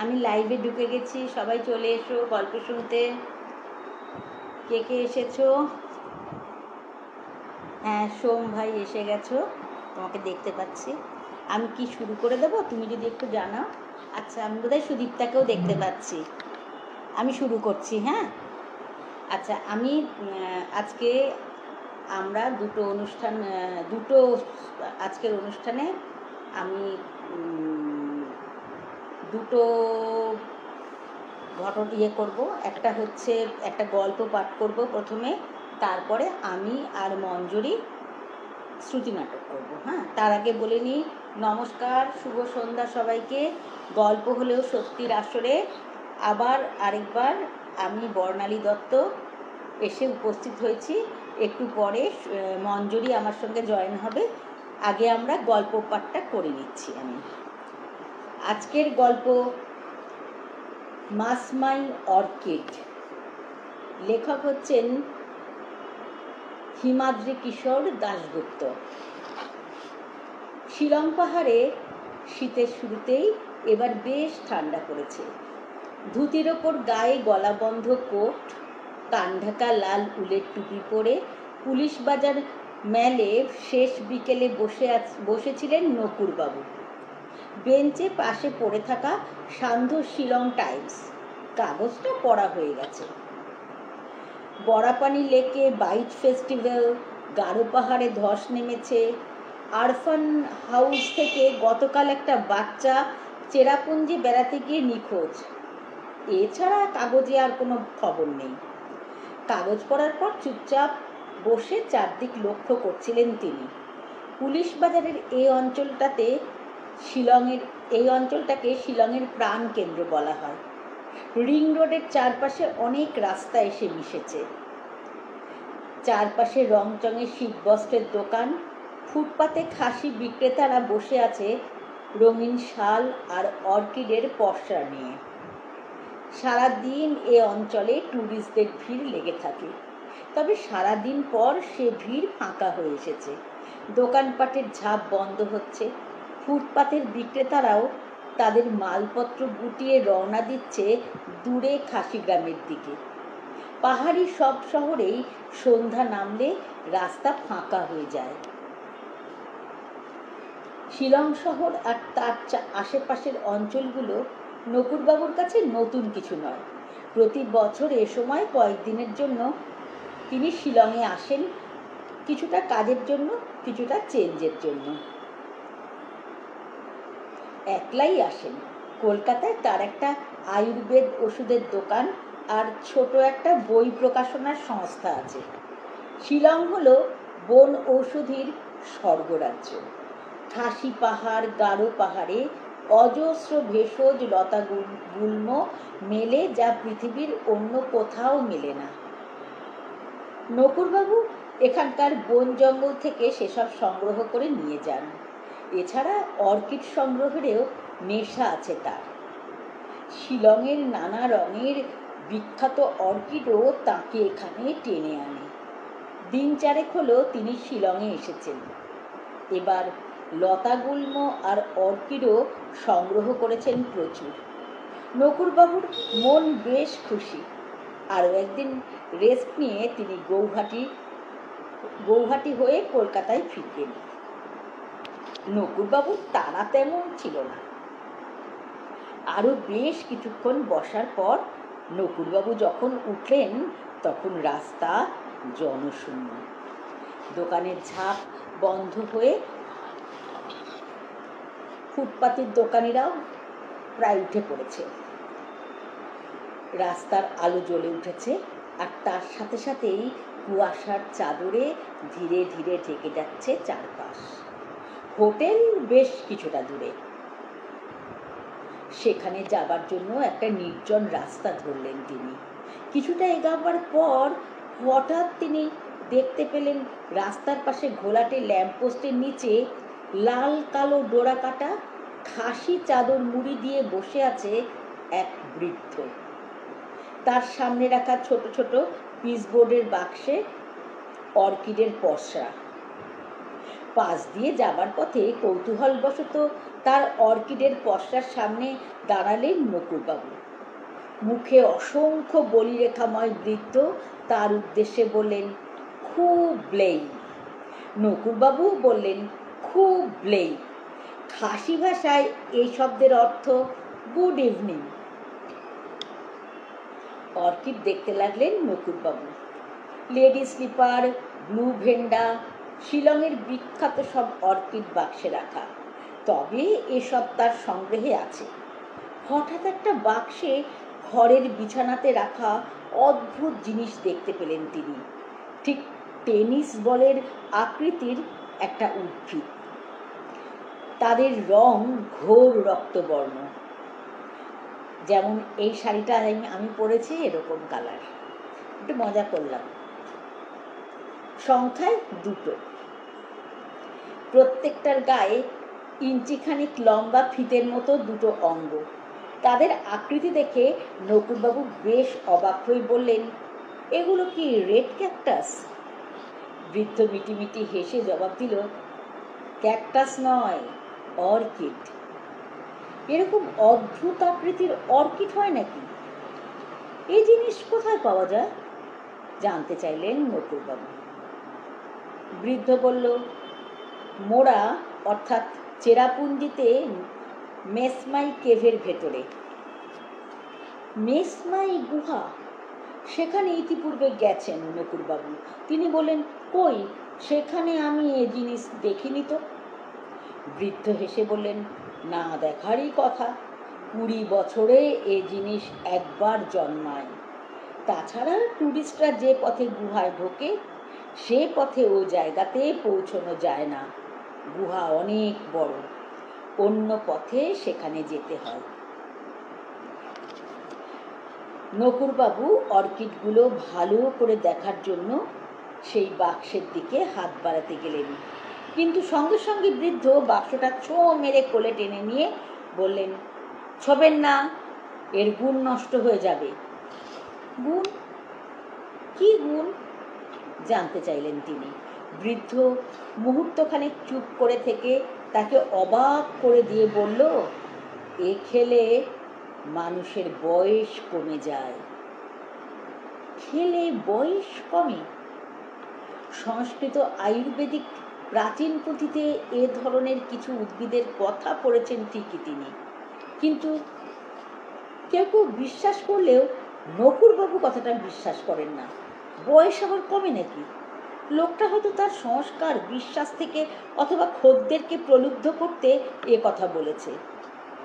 আমি লাইভে ঢুকে গেছি, সবাই চলে এসো গল্প শুনতে। কে কে এসেছো? হ্যাঁ, সোম ভাই এসে গেছো, তোমাকে দেখতে পাচ্ছি। আমি কি শুরু করে দেবো, তুমি যদি একটু জানাও। আচ্ছা, আমি বোধহয় সুদীপ্তাকেও দেখতে পাচ্ছি। আমি শুরু করছি। হ্যাঁ, আচ্ছা, আমি আজকে আমরা দুটো আজকের অনুষ্ঠানে আমি দুটো করব। একটা হচ্ছে একটা গল্প পাঠ করব প্রথমে, তারপরে আমি আর মঞ্জুরি শ্রুতি নাটক করব। হ্যাঁ, তার আগে বলে নিই, নমস্কার, শুভ সন্ধ্যা সবাইকে। গল্প হলেও সত্যির আসরে আবার আরেকবার আমি বর্ণালী দত্ত এসে উপস্থিত হয়েছি। একটু পরে মঞ্জুরি আমার সঙ্গে জয়েন হবে। আগে আমরা গল্প পাঠটা করে নিচ্ছি। আমি আজকের গল্প মাসমাই অর্কিড। লেখক হচ্ছেন হিমাদ্রি কিশোর দাশগুপ্ত। শিলং পাহাড়ে শীতের শুরুতেই এবার বেশ ঠান্ডা পড়েছে। ধুতির ওপর গায়ে গলাবন্ধ কোট, কানঢাকা লাল উলের টুপি পরে পুলিশ বাজার মেলে শেষ বিকেলে বসেছিলেন নকুরবাবু। বেঞ্চে পাশে পড়ে থাকা সান্ধ্য শিলং টাইমস কাগজটা পড়া হয়ে গেছে। বড়াপানি লেকে বাইট ফেস্টিভ্যাল, গারো পাহাড়ে ধস নেমেছে, আরফান হাউস থেকে গতকাল একটা বাচ্চা চেরাপুঞ্জি বেড়াতে গিয়ে নিখোঁজ। এছাড়া কাগজে আর কোনো খবর নেই। কাগজ পড়ার পর চুপচাপ বসে চারদিক লক্ষ্য করছিলেন তিনি। পুলিশ বাজারের এই অঞ্চলটাকে শিলংয়ের প্রাণ কেন্দ্র বলা হয়। রিং রোডের চারপাশে অনেক রাস্তা এসে মিশেছে। চারপাশে রংচঙে শীতবস্ত্রের দোকান, ফুটপাতে খাসি বিক্রেতারা বসে আছে রঙিন শাল আর অর্কিডের পসরা নিয়ে। সারাদিন এ অঞ্চলে ট্যুরিস্টদের ভিড় লেগে থাকে। তবে সারাদিন পর সে ভিড় ফাঁকা হয়ে এসেছে। দোকানপাটের ঝাঁপ বন্ধ হচ্ছে। ফুটপাতের বিক্রেতারাও তাদের মালপত্র গুটিয়ে রওনা দিচ্ছে দূরে খাসি গ্রামের দিকে। পাহাড়ি সব শহরেই সন্ধ্যা নামলে রাস্তা ফাঁকা হয়ে যায়। শিলং শহর আর তার আশেপাশের অঞ্চলগুলো নকুরবাবুর কাছে নতুন কিছু নয়। প্রতি বছর এ সময় কয়েকদিনের জন্য তিনি শিলংয়ে আসেন, কিছুটা কাজের জন্য, কিছুটা চেঞ্জের জন্য। একলাই আসেন। কলকাতায় তার একটা আয়ুর্বেদ ওষুধের দোকান আর ছোট একটা বই প্রকাশনার সংস্থা আছে। শিলং হলো বন ঔষধির স্বর্গরাজ্য। খাসি পাহাড়, গারো পাহাড়ে অজস্র ভেষজ লতা গুল্ম মেলে, যা পৃথিবীর অন্য কোথাও মেলে না। নকুরবাবু এখানকার বন জঙ্গল থেকে সেসব সংগ্রহ করে নিয়ে যান। এছাড়া অর্কিড সংগ্রহেরও নেশা আছে তার। শিলংয়ের নানা রঙের বিখ্যাত অর্কিডও তাকে এখানে টেনে আনে। দিন চারেক হলো তিনি শিলংয়ে এসেছেন। এবার লতাগুল্ম আর অর্কিডও সংগ্রহ করেছেন প্রচুর। নকুরবাবুর মন বেশ খুশি। আরও একদিন রেস্ট নিয়ে তিনি গৌহাটি হয়ে কলকাতায় ফিরবেন। নকুরবাবুর তাড়া তেমন ছিল না। আরও বেশ কিছুক্ষণ বসার পর নকুরবাবু যখন উঠলেন, তখন রাস্তা জনশূন্য। দোকানের ঝাঁপ বন্ধ হয়ে ফুটপাতের দোকানিরাও প্রায় উঠে পড়েছে। রাস্তার আলো জ্বলে উঠেছে, আর তার সাথে সাথেই কুয়াশার চাদরে ধীরে ধীরে ঢেকে যাচ্ছে চারপাশ। হোটেল বেশ কিছুটা দূরে। সেখানে যাবার জন্য একটা নির্জন রাস্তা ধরলেন তিনি। কিছুটা এগোবার পর হঠাৎ তিনি দেখতে পেলেন রাস্তার পাশে ঘোলাটে ল্যাম্পপোস্টের নিচে লাল কালো ডোরা কাটা খাসি চাদর মুড়ি দিয়ে বসে আছে এক বৃদ্ধ। তার সামনে রাখা ছোট ছোট পিসবোর্ডের বাক্সে অর্কিডের পসরা। পাশ দিয়ে যাবার পথে কৌতূহলবশত তার অর্কিডের পসরার সামনে দাঁড়ালেন নকুরবাবু। মুখে অসংখ্য বলিরেখাময় বৃত্ত তার উদ্দেশ্যে বললেন, খুব ব্লেই। নকুরবাবু বললেন, খুব ব্লেই। খাসি ভাষায় এই শব্দের অর্থ গুড ইভিনিং। অর্কিড দেখতে লাগলেন নকুরবাবু। লেডি স্লিপার, ব্লু ভেন্ডা, শিলংয়ের বিখ্যাত সব অর্কিড বাক্সে রাখা। তবে এসব তার সংগ্রহে আছে। হঠাৎ একটা বাক্সে ঘরের বিছানাতে রাখা অদ্ভুত জিনিস দেখতে পেলেন তিনি। ঠিক টেনিস বলের আকৃতির একটা উদ্ভিদ। তাদের রং ঘোর রক্তবর্ণ, যেমন এই শাড়িটা আমি পরেছি এরকম কালার। একটু মজা করলাম। সংখ্যায় 2টো। প্রত্যেকটার গায়ে ইঞ্চিখানিক লম্বা ফিতের মতো 2টো অঙ্গ। তাদের আকৃতি দেখে নকুরবাবু বেশ অবাক হয়ে বললেন, এগুলো কি রেড ক্যাকটাস? বৃদ্ধ মিটিমিটি হেসে জবাব দিল, ক্যাকটাস নয়, অর্কিড। এরকম অদ্ভুত আকৃতির অর্কিড হয় নাকি? এই জিনিস কোথায় পাওয়া যায়? জানতে চাইলেন নকুরবাবু। বৃদ্ধ বলল, মোরা অর্থাৎ চেরাপুঞ্জিতে মেসমাই কেভের ভেতরে। মেসমাই গুহা? সেখানে ইতিপূর্বে গেছেন নকুরবাবু। তিনি বলেন, কই, সেখানে আমি এ জিনিস দেখিনি তো। বৃদ্ধ হেসে বললেন, না দেখারই কথা। 20 বছরে এ জিনিস একবার জন্মায়। তাছাড়া টুরিস্টরা যে পথে গুহায় ঢোকে সে পথে ও জায়গাতে পৌঁছানো যায় না। গুহা অনেক বড়, অন্য পথে সেখানে যেতে হয়। নকুরবাবু অর্কিডগুলো ভালো করে দেখার জন্য সেই বাক্সের দিকে হাত বাড়াতে গেলেন, কিন্তু সঙ্গে সঙ্গে বৃদ্ধ বাক্সটা ছো মেরে কোলে টেনে নিয়ে বললেন, ছবেন না, এর গুণ নষ্ট হয়ে যাবে। গুণ? কি গুণ? জানতে চাইলেন তিনি। বৃদ্ধ মুহূর্তখানেক চুপ করে থেকে তাকে অবাক করে দিয়ে বলল, এ খেলে মানুষের বয়স কমে যায়। খেলে বয়স কমে? সংস্কৃত আয়ুর্বেদিক প্রাচীন পুঁথিতে এ ধরনের কিছু উদ্ভিদের কথা পড়েছেন ঠিকই তিনি, কিন্তু কেউ কেউ বিশ্বাস করলেও নকুরবাবু কথাটা বিশ্বাস করেন না। বয়স আবার কমে নাকি? লোকটা হয়তো তার সংস্কার, বিশ্বাস থেকে অথবা খদ্দেরকে প্রলুব্ধ করতে এ কথা বলেছে।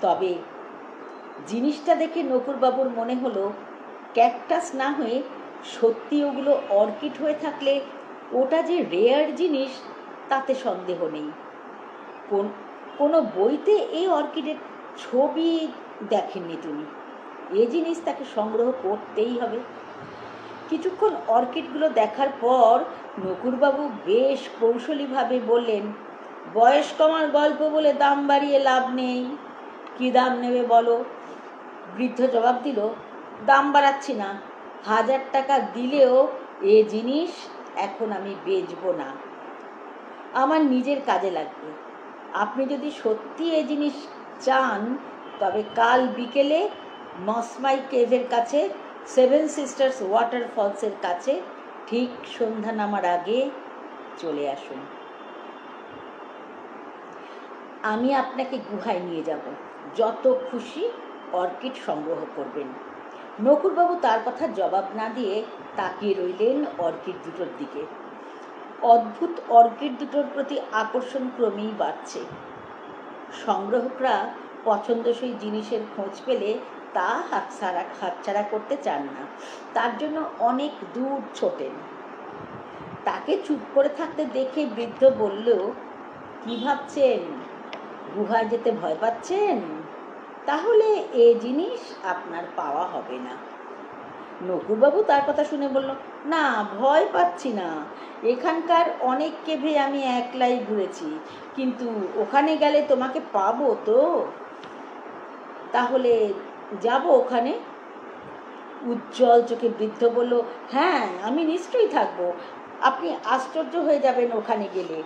তবে জিনিসটা দেখে নকুরবাবুর মনে হলো, ক্যাকটাস না হয়ে সত্যি ওগুলো অর্কিড হয়ে থাকলে ওটা যে রেয়ার জিনিস তাতে সন্দেহ নেই। কোনো বইতে এই অর্কিডের ছবি দেখেননি তিনি। এ জিনিস তাকে সংগ্রহ করতেই হবে। কিছুক্ষণ অর্কিডগুলো দেখার পর নকুরবাবু বেশ কৌশলীভাবে বললেন, বয়স কমার গল্প বলে দাম বাড়িয়ে লাভ নেই। কি দাম নেবে বলো? বৃদ্ধ জবাব দিল, দাম বাড়াচ্ছি না। 1000 টাকা দিলেও এ জিনিস এখন আমি বেচবো না, আমার নিজের কাজে লাগবে। আপনি যদি সত্যি এ জিনিস চান তবে কাল বিকেলে মসমাই কেভের কাছে 7 সিস্টার্স ওয়াটারফলসের কাছে ঠিক সন্ধ্যা নামার আগে চলে আসুন। আমি আপনাকে গুহায় নিয়ে যাব, যত খুশি অর্কিড সংগ্রহ করবেন। নকুরবাবু তার কথা জবাব না দিয়ে তাকিয়ে রইলেন অর্কিড দুটোর দিকে। অদ্ভুত অর্কিড দুটোর প্রতি আকর্ষণ ক্রমেই বাড়ছে। সংগ্রাহকরা পছন্দসই জিনিসের খোঁজ পেলে তা হাতছাড়া করতে চান না, তার জন্য অনেক দূর ছোটেন। তাকে চুপ করে থাকতে দেখে বৃদ্ধ বলল, কি ভাবছেন, গুহায় যেতে ভয় পাচ্ছেন? তাহলে এ জিনিস আপনার পাওয়া হবে না। নকুরবাবু তার কথা শুনে বলল, না, ভয় পাচ্ছি না। এখানকার অনেক কেভে আমি একলাই ঘুরেছি, কিন্তু ওখানে গেলে তোমাকে পাবো তো। তাহলে যাব ওখানে? উজ্জ্বল চোখে বৃদ্ধ বলল, হ্যাঁ, আমি নিশ্চয়ই থাকবো। আপনি আশ্চর্য হয়ে যাবেন ওখানে গেলে।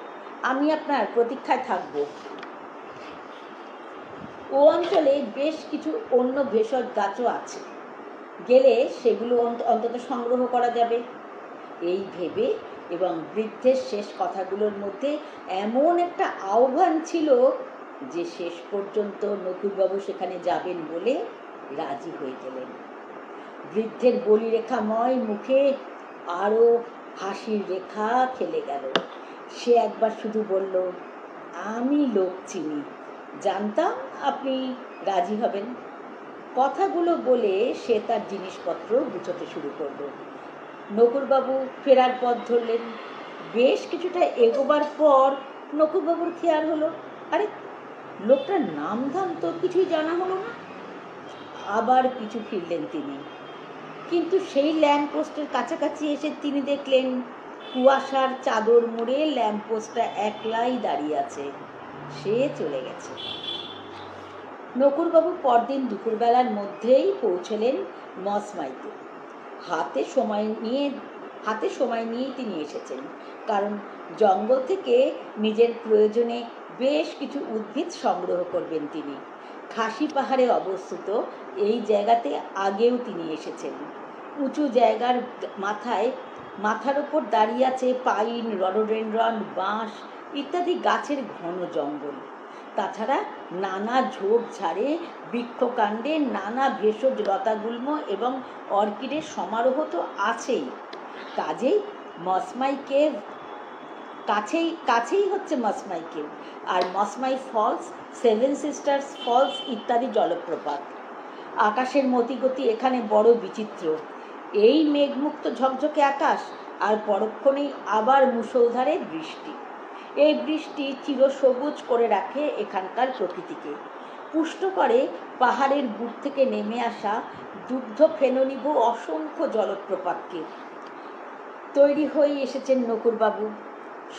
আমি আপনার প্রতীক্ষায় থাকব। ও অঞ্চলে বেশ কিছু অন্য ভেষজ গাছও আছে, গেলে সেগুলো অন্তত সংগ্রহ করা যাবে। এই ভেবে এবং বৃদ্ধের শেষ কথাগুলোর মধ্যে এমন একটা আহ্বান ছিল যে শেষ পর্যন্ত নকুরবাবু সেখানে যাবেন বলে রাজি হয়ে গেলেন। বৃদ্ধের বলিরেখাময় মুখে আরও হাসির রেখা খেলে গেল। সে একবার শুধু বলল, আমি লোক চিনি, জানতাম আপনি রাজি হবেন। কথাগুলো বলে সে তার জিনিসপত্র গুছোতে শুরু করলো। নকুরবাবু ফেরার পথ ধরলেন। বেশ কিছুটা এগোবার পর নকুরবাবুর খেয়াল হলো, আরে লোকটার নাম ধাম তো কিছুই জানা হলো না। আবার পিছু ফিরলেন তিনি, কিন্তু সেই ল্যাম্পপোস্টের কাছাকাছি এসে তিনি দেখলেন কুয়াশার চাদর মুড়ে ল্যাম্পপোস্টটা একলাই দাঁড়িয়ে আছে। সে চলে গেছে। নকুরবাবু পরদিন দুপুরবেলার মধ্যেই পৌঁছলেন মসমাইতে। হাতে সময় নিয়েই তিনি এসেছেন, কারণ জঙ্গল থেকে নিজের প্রয়োজনে বেশ কিছু উদ্ভিদ সংগ্রহ করবেন তিনি। খাসি পাহাড়ে অবস্থিত এই জায়গাতে আগেও তিনি এসেছেন। উঁচু জায়গার মাথার ওপর দাঁড়িয়ে আছে পাইন, রডোডেনড্রন, বাঁশ ইত্যাদি গাছের ঘন জঙ্গল। তাছাড়া নানা ঝোপঝাড়ে, বৃক্ষকাণ্ডে নানা ভেষজ লতাগুল্ম এবং অর্কিডের সমারোহ তো আছেই। কাজেই মসমাই কেভ কাছেই হচ্ছে মসমাই কেভ, আর Mawsmai falls, seven sisters falls ইত্যাদি জলপ্রপাত। আকাশের মতিগতি এখানে বড় বিচিত্র। এই মেঘমুক্ত ঝকঝকে আকাশ, আর পরক্ষণেই আবার মুষলধারে বৃষ্টি। এই বৃষ্টি চিরসবুজ করে রাখে এখানকার প্রকৃতিকে, পুষ্ট করে পাহাড়ের বুক থেকে নেমে আসা দুগ্ধ ফেননিভ অসংখ্য জলপ্রপাতকে। তৈরি হয়ে এসেছেন নকুরবাবু,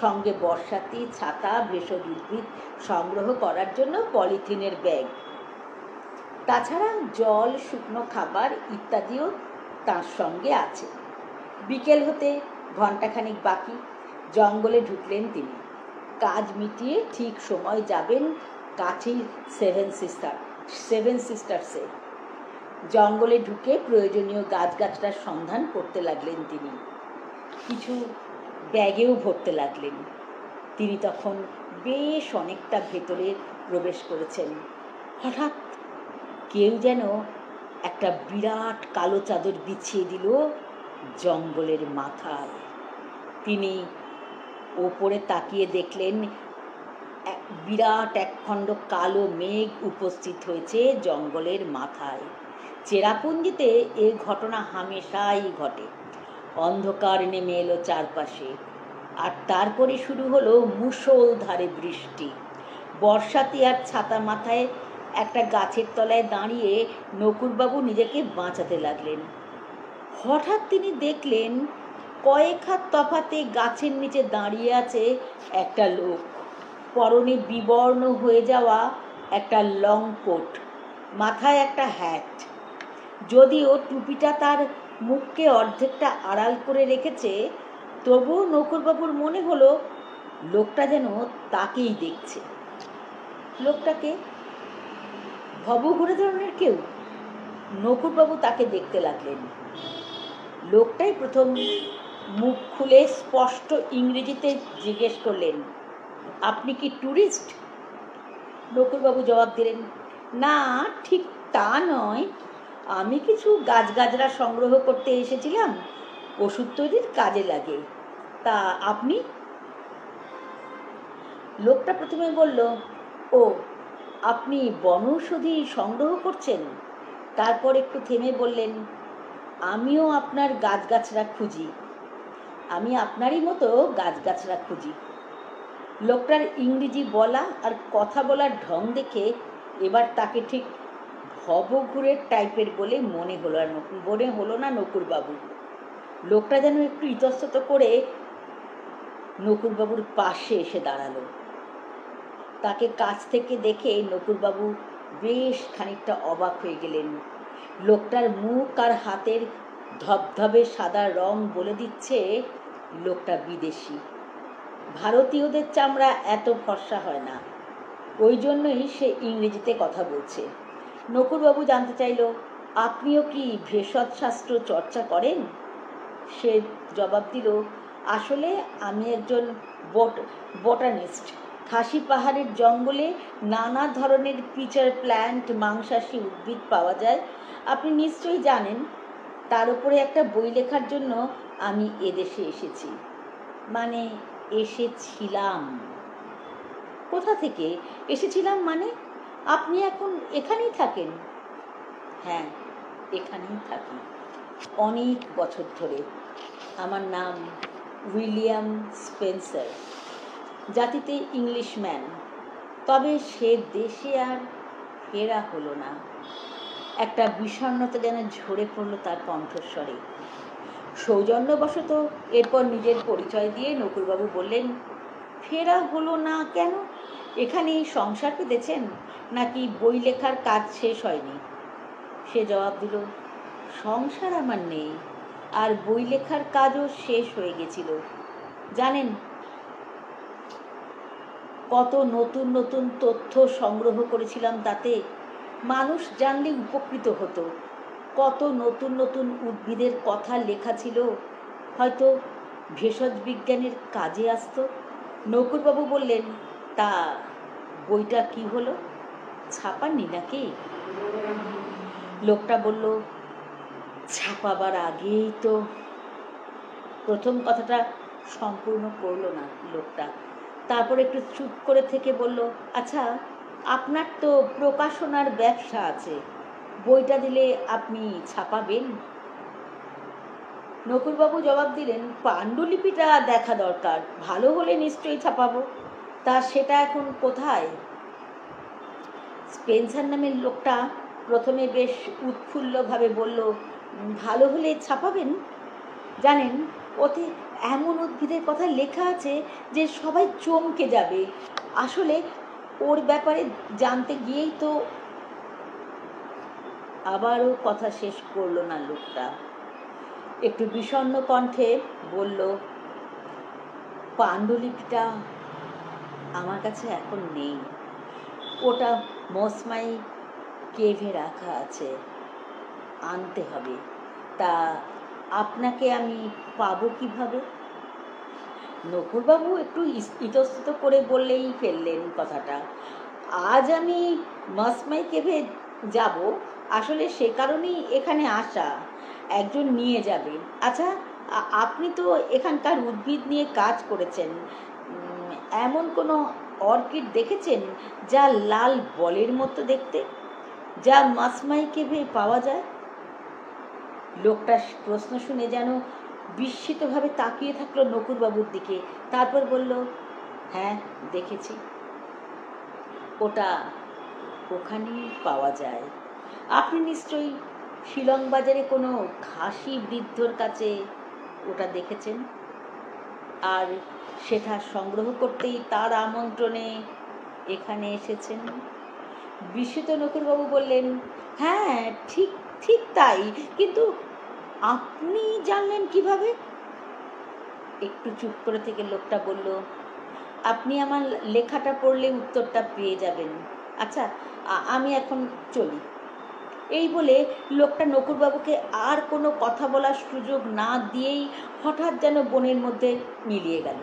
সঙ্গে বর্ষাতি, ছাতা, ভেষজ উদ্ভিদ সংগ্রহ করার জন্য পলিথিনের ব্যাগ। তাছাড়া জল, শুকনো খাবার ইত্যাদিও তার সঙ্গে আছে। বিকেল হতে ঘণ্টাখানিক বাকি। জঙ্গলে ঢুকলেন তিনি। কাজ মিটিয়ে ঠিক সময় যাবেন কাছেই সেভেন সিস্টার্সে। জঙ্গলে ঢুকে প্রয়োজনীয় গাছগাছড়ার সন্ধান করতে লাগলেন তিনি। কিছু ব্যাগেও ভরতে লাগলেন। তিনি তখন বেশ অনেকটা ভেতরে প্রবেশ করেছেন। হঠাৎ কেউ যেন একটা বিরাট কালো চাদর বিছিয়ে দিল জঙ্গলের মাথায়। তিনি ওপরে তাকিয়ে দেখলেন বিরাট একখণ্ড কালো মেঘ উপস্থিত হয়েছে জঙ্গলের মাথায়। চেরাপুঞ্জিতে এ ঘটনা হামেশাই ঘটে। অন্ধকার নেমে এলো চারপাশে, আর তারপরে শুরু হলো মুষলধারে বৃষ্টি। বর্ষাতি আর ছাতা মাথায় একটা গাছের তলায় দাঁড়িয়ে নকুরবাবু নিজেকে বাঁচাতে লাগলেন। হঠাৎ তিনি দেখলেন কয়েক হাত তফাতে গাছের নিচে দাঁড়িয়ে আছে একটা লোক। পরনে বিবর্ণ হয়ে যাওয়া একটা লং কোট, মাথায় একটা হ্যাট। যদিও টুপিটা তার মুখকে অর্ধেকটা আড়াল করে রেখেছে, তবুও নকুরবাবুর মনে হলো লোকটা যেন তাকেই দেখছে। লোকটাকে ভবঘুরে ধরনের কেউ। নকুরবাবু তাকে দেখতে লাগলেন। লোকটাই প্রথম মুখ খুলে স্পষ্ট ইংরেজিতে জিজ্ঞেস করলেন, আপনি কি ট্যুরিস্ট? নকুরবাবু জবাব দিলেন, না ঠিক তা নয়, আমি কিছু গাছগাছড়া সংগ্রহ করতে এসেছিলাম, ওষুধ তৈরির কাজে লাগে। তা আপনি? লোকটা প্রথমে বলল, ও আপনি বনৌষধি সংগ্রহ করছেন। তারপর একটু থেমে বললেন, আমিও আপনার গাছগাছড়া খুঁজি, আমি আপনারই মতো গাছগাছড়া খুঁজি। লোকটার ইংরেজি বলা আর কথা বলার ঢং দেখে এবার তাকে ঠিক ভবঘুরের টাইপের বলে মনে হলো না নকুরবাবু। লোকটা যেন একটু ইতস্তত করে নকুরবাবুর পাশে এসে দাঁড়ালো। তাকে কাছ থেকে দেখে নকুরবাবু বেশ খানিকটা অবাক হয়ে গেলেন। লোকটার মুখ আর হাতের ধবধবে সাদা রং বলে দিচ্ছে লোকটা বিদেশি। ভারতীয়দের চামড়া এত ফর্সা হয় না, ওই জন্যই সে ইংরেজিতে কথা বলছে। নকুরবাবু জানতে চাইল, আপনিও কি ভেষজ শাস্ত্র চর্চা করেন? সে জবাব দিল, আসলে আমি একজন বটানিস্ট। খাসি পাহাড়ের জঙ্গলে নানা ধরনের পিচার প্ল্যান্ট, মাংসাশী উদ্ভিদ পাওয়া যায়, আপনি নিশ্চয়ই জানেন। তার উপরে একটা বই লেখার জন্য আমি এদেশে এসেছি। মানে এসেছিলাম। কোথা থেকে এসেছিলাম মানে? আপনি এখন এখানেই থাকেন? হ্যাঁ, এখানেই থাকি, অনেক বছর ধরে। আমার নাম উইলিয়াম স্পেন্সার, জাতিতে ইংলিশম্যান। তবে সে দেশে আর ফেরা হলো না। একটা বিষণ্ণতা যেন ঝরে পড়ল তার কণ্ঠস্বরে। সৌজন্যবশত এরপর নিজের পরিচয় দিয়ে নকুরবাবু বললেন, ফেরা হলো না কেন? এখানে সংসার পেতেছেন, নাকি বই লেখার কাজ শেষ হয়নি? সে জবাব দিল, সংসার আমার নেই, আর বই লেখার কাজও শেষ হয়ে গেছিল। জানেন, কত নতুন নতুন তথ্য সংগ্রহ করেছিলাম তাতে। মানুষ জানলে উপকৃত হতো। কত নতুন নতুন উদ্ভিদের কথা লেখা ছিল, হয়তো ভেষজ বিজ্ঞানের কাজে আসতো। নকুরবাবু বললেন, তা বইটা কি হলো? ছাপাননি নাকি? লোকটা বলল, ছাপাবার আগেই তো। প্রথম কথাটা সম্পূর্ণ করলো না লোকটা। তারপর একটু চুপ করে থেকে বলল, আচ্ছা, আপনার তো প্রকাশনার ব্যবসা আছে, বইটা দিলে আপনি ছাপাবেন? নকুরবাবু জবাব দিলেন, পাণ্ডুলিপিটা দেখা দরকার, ভালো হলে নিশ্চয়ই ছাপাবো। তা সেটা এখন কোথায়? স্পেন্সার নামের লোকটা প্রথমে বেশ উৎফুল্লভাবে বলল, ভালো হলে ছাপাবেন? জানেন, ওতে এমন উদ্ভিদের কথা লেখা আছে যে সবাই চমকে যাবে। আসলে ওর ব্যাপারে জানতে গিয়েই তো। আবারও কথা শেষ করলো না লোকটা। একটু বিষণ্ণ কণ্ঠে বলল, পাণ্ডুলিপিটা আমার কাছে এখন নেই, ওটা মসমাই কেভে রাখা আছে, আনতে হবে। তা আপনাকে আমি পাবো কিভাবে? নকুরবাবু একটু ইতস্তত করে বললেই ফেললেন কথাটা, আজ আমি মসমাই কেভে যাব, আসলে সে কারণেই এখানে আসা, একজন নিয়ে যাবে। আচ্ছা, আপনি তো এখানকার উদ্ভিদ নিয়ে কাজ করেছেন, এমন কোনো অর্কিড দেখেছেন যা লাল বলের মতো দেখতে, যা মসমাই কেভে পাওয়া যায়? লোকটা প্রশ্ন শুনে যেন বিস্মিতভাবে তাকিয়ে থাকলো নকুরবাবুর দিকে। তারপর বলল, হ্যাঁ দেখেছি, ওটা ওখানেই পাওয়া যায়। আপনি নিশ্চয়ই শিলং বাজারে কোনো খাসি বৃদ্ধর কাছে ওটা দেখেছেন, আর সেটা সংগ্রহ করতেই তার আমন্ত্রণে এখানে এসেছেন। বিস্মিত নকুরবাবু বললেন, হ্যাঁ ঠিক ঠিক তাই, কিন্তু আপনি জানলেন কিভাবে? একটু চুপ করে থেকে লোকটা বলল, আপনি আমার লেখাটা পড়লে উত্তরটা পেয়ে যাবেন। আচ্ছা, আমি এখন চলি। এই বলে লোকটা নকুরবাবুকে আর কোনো কথা বলার সুযোগ না দিয়েই হঠাৎ যেন বনের মধ্যে মিলিয়ে গেল।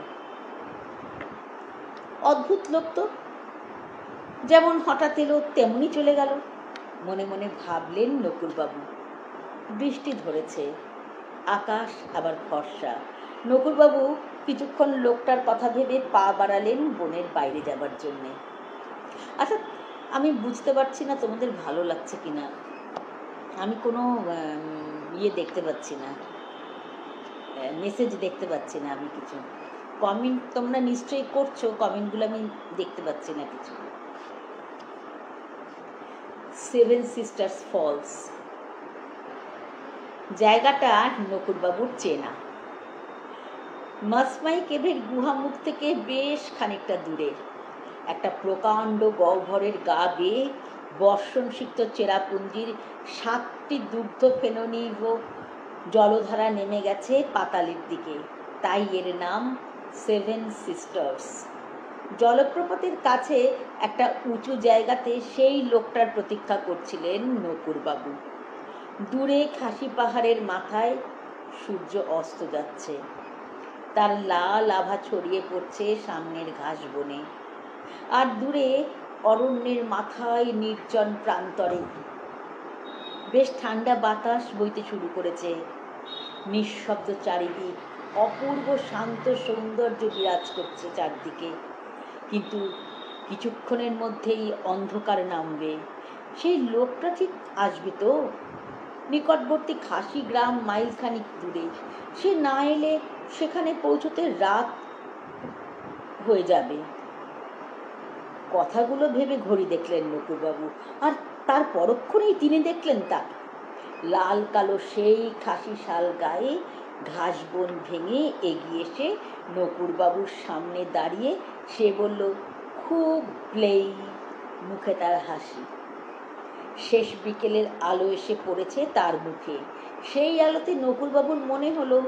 অদ্ভুত লোক তো, যেমন হঠাৎ এলো তেমনি চলে গেল, মনে মনে ভাবলেন নকুরবাবু। বৃষ্টি ধরেছে, আকাশ আবার ফর্সা। নকুরবাবু কিছুক্ষণ লোকটার কথা ভেবে পা বাড়ালেন বনের বাইরে যাবার জন্যে। আচ্ছা, আমি বুঝতে পারছি না তোমাদের ভালো লাগছে কিনা, আমি কোনো দেখতে পাচ্ছি না, মেসেজ দেখতে পাচ্ছি না, আমি কিছু কমেন্ট তোমরা নিশ্চয়ই করছো, কমেন্টগুলো আমি দেখতে পাচ্ছি না কিছু। সেভেন সিস্টার্স ফলস জায়গাটা নকুরবাবুর চেনা। মসমাই কেভের গুহামুখ থেকে বেশ খানিকটা দূরে একটা প্রকাণ্ড গহ্বরের গা বেয়ে বর্ষণসিক্ত চেরাপুঞ্জির 7টি দুগ্ধ ফেননীয় জলধারা নেমে গেছে পাতালের দিকে, তাই এর নাম সেভেন সিস্টার্স। জলপ্রপাতের কাছে একটা উঁচু জায়গাতে সেই লোকটার প্রতীক্ষা করছিলেন নকুরবাবু। দূরে খাসি পাহাড়ের মাথায় সূর্য অস্ত যাচ্ছে, তার লাল আভা ছড়িয়ে পড়ছে সামনের ঘাস বনে। আর দূরে অরণ্যের মাথায় নির্জন প্রান্তরে বেশ ঠান্ডা বাতাস বইতে শুরু করেছে। নিঃশব্দ চারিদিক, অপূর্ব শান্ত সৌন্দর্য বিরাজ করছে চারদিকে। কিন্তু কিছুক্ষণের মধ্যেই অন্ধকার নামবে। সেই লোকটা ঠিক আসবে তো? নিকটবর্তী খাসি গ্রাম মাইলখানিক দূরে। সে না এলে সেখানে পৌঁছতে রাত হয়ে যাবে। কথাগুলো ভেবে ঘড়ি দেখলেন নকুরবাবু, আর তার পরক্ষণেই তিনি দেখলেন তাকে। লাল কালো সেই খাসি শাল গায়ে ঘাস বন ভেঙে এগিয়ে এসে নকুরবাবুর সামনে দাঁড়িয়ে সে বলল, খুব ব্লেই, মুখে তার হাসি। শেষ বিকেলের আলো এসে পড়েছে তার মুখে। সেই আলোতে নকুরবাবুর মনে হলো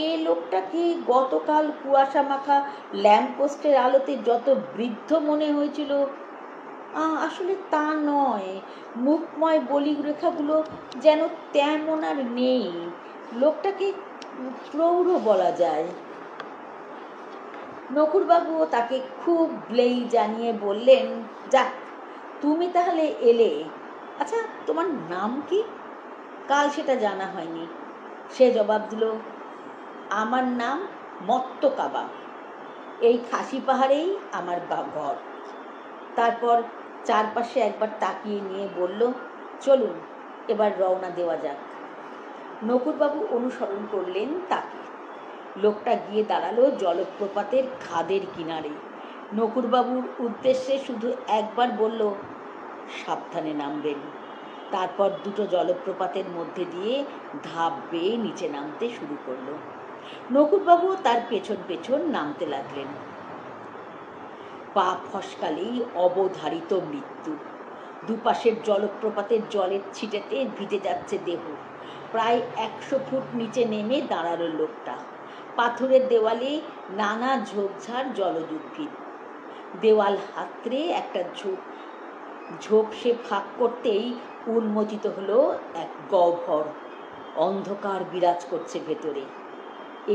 এ লোকটাকে গতকাল কুয়াশা মাখা ল্যাম্পপোস্টের আলোতে যত বৃদ্ধ মনে হয়েছিল আসলে তা নয়। মুখময় বলিরেখাগুলো যেন তেমন আর নেই। লোকটাকে প্রৌঢ় বলা যায়। নকুরবাবুও তাকে খুব ব্লেই জানিয়ে বললেন, যাক, তুমি তাহলে এলে। আচ্ছা, তোমার নাম কি? কাল সেটা জানা হয়নি। সে জবাব দিল, আমার নাম মত্তকাবা। এই খাসি পাহাড়েই আমার ঘর। তারপর চারপাশে একবার তাকিয়ে নিয়ে বলল, চলুন এবার রওনা দেওয়া যাক। নকুরবাবু অনুসরণ করলেন তাকে। লোকটা গিয়ে দাঁড়ালো জলপ্রপাতের খাদের কিনারে। নকুরবাবুর উদ্দেশ্যে শুধু একবার বলল, সাবধানে নামবেন। তারপর দুটো জলপ্রপাতের মধ্যে দিয়ে ধাপ বেয়ে নিচে নামতে শুরু করলো। নকুরবাবু তার পেছন পেছন নামতে লাগলেন। পা ফসকালেই অবধারিত মৃত্যু। দুপাশের জলপ্রপাতের জলের ছিটেতে ভিজে যাচ্ছে দেহ। প্রায় 100 ফুট নিচে নেমে দাঁড়ালো লোকটা। পাথরের দেওয়ালে নানা ঝোপঝাড় জলজ উদ্ভিদ। দেওয়াল হাতড়ে একটা ঝোপ সে ফাঁক করতেই উন্মোচিত হলো এক গহ্বর। অন্ধকার বিরাজ করছে ভেতরে।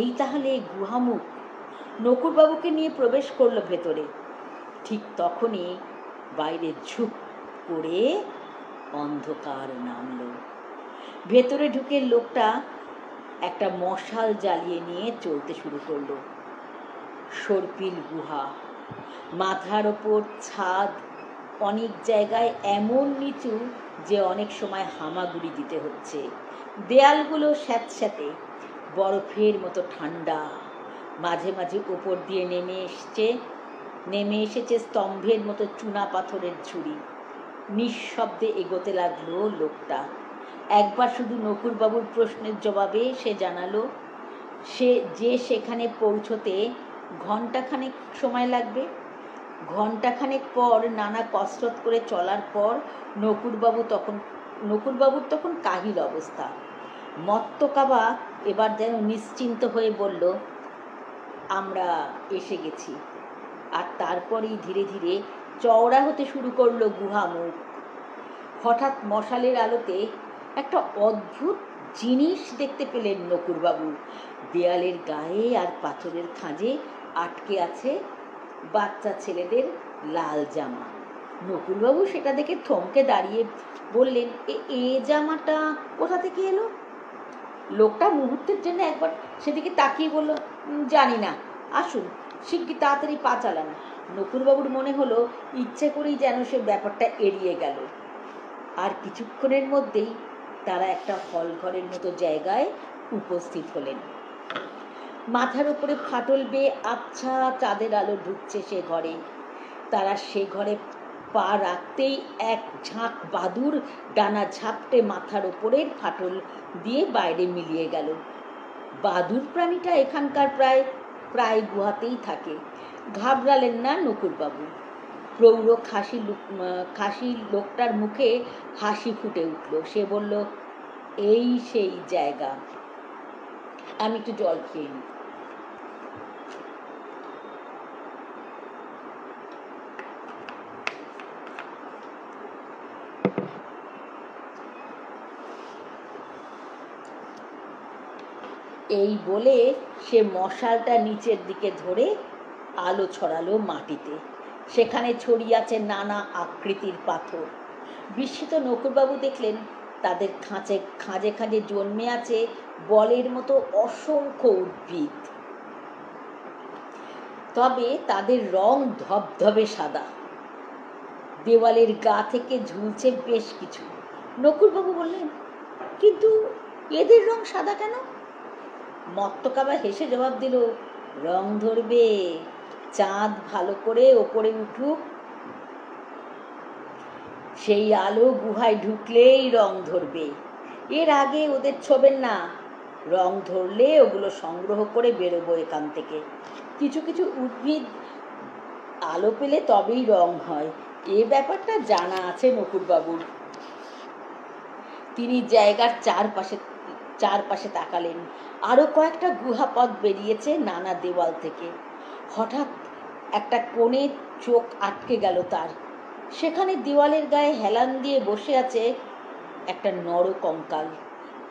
এই তাহলে গুহামুখ। নকুরবাবুকে নিয়ে প্রবেশ করলো ভেতরে। ঠিক তখনই বাইরে ঝুপ করে অন্ধকার নামলো। ভেতরে ঢুকে লোকটা একটা মশাল জ্বালিয়ে নিয়ে চলতে শুরু করলো। সর্পিল গুহা, মাথার ওপর ছাদ, অনেক জায়গায় এমন নিচু যে অনেক সময় হামাগুড়ি দিতে হচ্ছে। দেয়ালগুলো স্যাঁতস্যাঁতে, বরফের মতো ঠান্ডা। মাঝে মাঝে ওপর দিয়ে নেমে এসেছে স্তম্ভের মতো চুনা পাথরের ঝুড়ি। নিঃশব্দে এগোতে লাগলো লোকটা। একবার শুধু নকুরবাবুর প্রশ্নের জবাবে সে জানালো সেখানে পৌঁছতে ঘণ্টাখানেক সময় লাগবে। ঘণ্টাখানেক পর নানা কসরত করে চলার পর নকুরবাবুর তখন কাহিল অবস্থা। মত্তকাবা এবার যেন নিশ্চিন্ত হয়ে বলল, আমরা এসে গেছি। আর তারপরেই ধীরে ধীরে চওড়া হতে শুরু করলো গুহামুখ। হঠাৎ মশালের আলোতে একটা অদ্ভুত জিনিস দেখতে পেলেন নকুরবাবু। দেয়ালের গায়ে আর পাথরের খাঁজে আটকে আছে বাচ্চা ছেলেদের লাল জামা। নকুরবাবু সেটা দেখে থমকে দাঁড়িয়ে বললেন, এ জামাটা কোথা থেকে এলো? লোকটা মুহূর্তের জন্য একবার সেদিকে তাকিয়ে বলল, জানি না, আসুন শিগগির তাড়াতাড়ি পা চালান। নকুরবাবুর মনে হলো ইচ্ছে করেই যেন সে ব্যাপারটা এড়িয়ে গেল। আর কিছুক্ষণের মধ্যেই তারা একটা হল ঘরের মতো জায়গায় উপস্থিত হলেন। মাথার উপরে ফাটল বেয়ে আবছা চাঁদের আলো ঢুকছে সে ঘরে। তারা সে ঘরে পা রাখতেই এক ঝাঁক বাদুড় ডানা ঝাপটে মাথার উপরের ফাটল দিয়ে বাইরে মিলিয়ে গেল। বাদুড় প্রাণীটা এখানকার প্রায় গুহাতেই থাকে। ঘাবড়ালেন না নকুরবাবু। প্রৌঢ় খাসি লোকটার মুখে হাসি ফুটে উঠল। সে বলল, এই সেই জায়গা, আমি একটু জল খেয়ে নিই। এই বলে সে মশালটা নিচের দিকে ধরে আলো ছড়ালো মাটিতে। সেখানে ছড়িয়ে আছে নানা আকৃতির পাথর। বিস্মিত নকুরবাবু দেখলেন তাদের খাঁজে খাঁজে জন্মে আছে বলের মতো অসংখ্য উদ্ভিদ, তবে তাদের রং ধবধবে সাদা। দেওয়ালের গা থেকে ঝুলছে বেশ কিছু। নকুরবাবু বললেন, কিন্তু এদের রং সাদা কেন? মত্তকাবা হেসে জবাব দিল, রং ধরবে, চাঁদ ভালো করে ওপরে উঠুক, সেই আলো গুহায় ঢুকলেই রং ধরবে। এর আগে ওদের ছোবেন না, রং ধরলে ওগুলো সংগ্রহ করে বেরোবো এখান থেকে। কিছু কিছু উদ্ভিদ আলো পেলে তবেই রং হয়, এ ব্যাপারটা জানা আছে নকুরবাবুর। তিনি জায়গার চারপাশে তাকালেন। আরো কয়েকটা গুহাপথ বেরিয়েছে নানা দেওয়াল থেকে। হঠাৎ একটা কোণে চোখ আটকে গেল তার। সেখানে দেওয়ালের গায়ে হেলান দিয়ে বসে আছে একটা নর কঙ্কাল।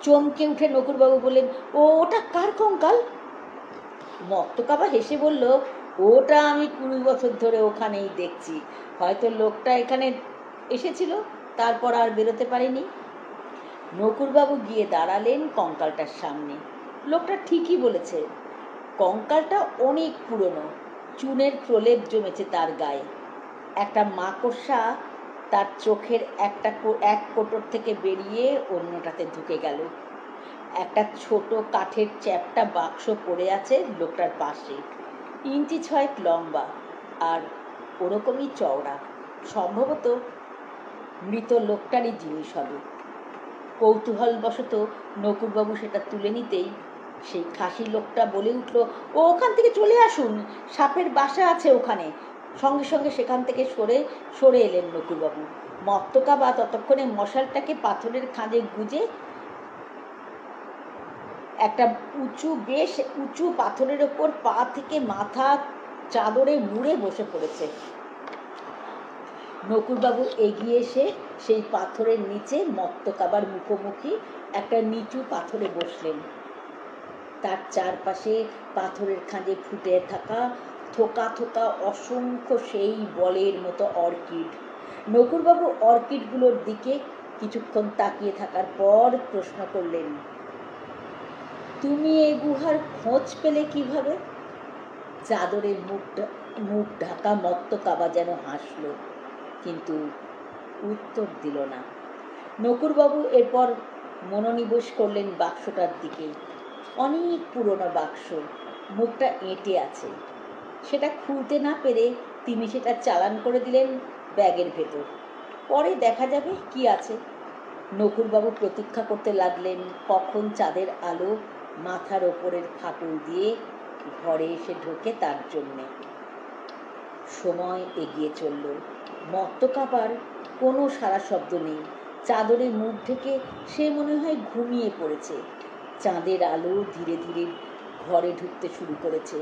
চমকে উঠে নকুরবাবু বললেন, ওটা কার কঙ্কাল? মত্তকাবা হেসে বলল, ওটা আমি 20 বছর ধরে ওখানেই দেখছি। হয়তো লোকটা এখানে এসেছিল, তারপর আর বেরোতে পারেনি। নকুরবাবু গিয়ে দাঁড়ালেন কঙ্কালটার সামনে। লোকটা ঠিকই বলেছে, কঙ্কালটা অনেক পুরনো, চুনের প্রলেপ জমেছে তার গায়ে। একটা মাকড়সা তার চোখের এক কোটর থেকে বেরিয়ে অন্যটাতে ঢুকে গেল। একটা ছোট কাঠের চ্যাপ্টা বাক্স পড়ে আছে লোকটার পাশে, 6 ইঞ্চি লম্বা আর ওরকমই চওড়া। সম্ভবত মৃত লোকটারই জিনিস হবে। কৌতূহলবশত নকুরবাবু সেটা তুলে নিতেই সেই খাসি লোকটা বলে উঠল, ও ওখান থেকে চলে আসুন, সাপের বাসা আছে ওখানে। সঙ্গে সঙ্গে সেখান থেকে সরে এলেন নকুরবাবু। মত্তকাবা ততক্ষণে মশালটাকে পাথরের খাঁজে গুজে একটা বেশ উঁচু পাথরের ওপর পা থেকে মাথা চাদরে মুড়ে বসে পড়েছে। নকুরবাবু এগিয়ে এসে সেই পাথরের নিচে মত্তকাবার মুখোমুখি একটা নিচু পাথরে বসলেন। তার চারপাশে পাথরের খাঁজে ফুটে থাকা থোকা থোকা অসংখ্য সেই বলের মতো অর্কিড। নকুরবাবু অর্কিডগুলোর দিকে কিছুক্ষণ তাকিয়ে থাকার পর প্রশ্ন করলেন, তুমি এ গুহার খোঁজ পেলে কিভাবে? চাদরের মুখ ঢাকা মত্তকাবা যেন হাসল, কিন্তু উত্তর দিল না। নকুরবাবু এরপর মনোনিবেশ করলেন বাক্সটার দিকে। অনেক পুরনো বাক্স, মুখটা এঁটে আছে। সেটা খুলতে না পেরে তিনি সেটা চালান করে দিলেন ব্যাগের ভেতর। পরে দেখা যাবে কি আছে। নকুরবাবু প্রতীক্ষা করতে লাগলেন কখন চাঁদের আলো মাথার ওপরের ফাটল দিয়ে ঘরে এসে ঢোকে তার জন্যে। সময় এগিয়ে চলল। মত্তকাবার কোনো সারা শব্দ নেই। চাদরে মুখ ঢেকে সে মনে হয় ঘুমিয়ে পড়েছে। চাঁদের আলো ধীরে ধীরে ঘরে ঢুকতে শুরু করেছে।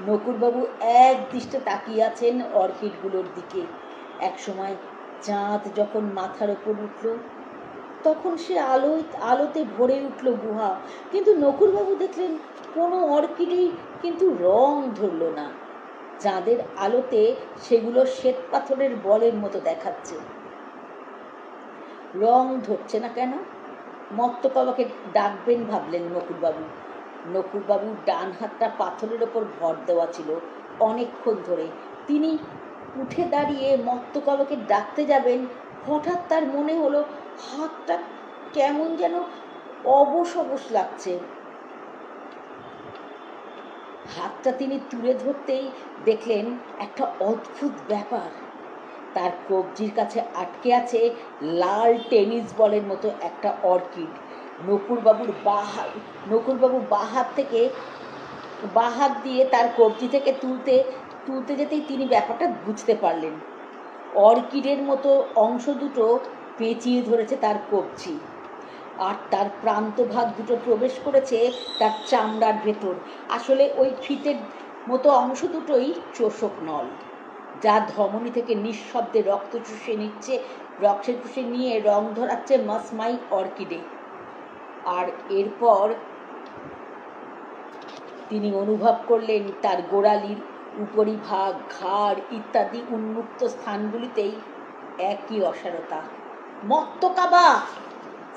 নকুরবাবু এক দৃষ্টে তাকিয়ে আছেন অর্কিডগুলোর দিকে। একসময় চাঁদ যখন মাথার ওপর উঠল, তখন সে আলোতে ভরে উঠল গুহা। কিন্তু নকুরবাবু দেখলেন কোনো অর্কিডেই কিন্তু রং ধরল না। চাঁদের আলোতে সেগুলো শ্বেত পাথরের বলের মতো দেখাচ্ছে। রং ধরছে না কেন? মত্তকাবাকে ডাকবেন ভাবলেন নকুরবাবু। নকুরবাবুর ডান হাতটা পাথরের ওপর ভর দেওয়া ছিল অনেকক্ষণ ধরে। তিনি উঠে দাঁড়িয়ে মত্তকাবাকে ডাকতে যাবেন, হঠাৎ তার মনে হলো হাতটা কেমন যেন অবশ অবশ লাগছে। হাতটা তিনি তুলে ধরতেই দেখলেন একটা অদ্ভুত ব্যাপার। তার কবজির কাছে আটকে আছে লাল টেনিস বলের মতো একটা অর্কিড। নকুরবাবু বাঁ হাত দিয়ে তার কবজি থেকে তুলতে যেতেই তিনি ব্যাপারটা বুঝতে পারলেন। অর্কিডের মতো অংশ দুটো পেঁচিয়ে ধরেছে তার কবজি, আর তার প্রান্তভাগ দুটো প্রবেশ করেছে তার চামড়ার ভেতর। আসলে ওই ফিতের মতো অংশ দুটোই চোষক নল, যা ধমনী থেকে নিঃশব্দে রক্ত চুষে নিয়ে রং ধরাচ্ছে মাসমাই অর্কিডে। আর এরপর তিনি অনুভব করলেন তার গোড়ালির উপরিভাগ, ঘাড় ইত্যাদি উন্মুক্ত স্থানগুলিতেই একই অসারতা। মত্তকাবা!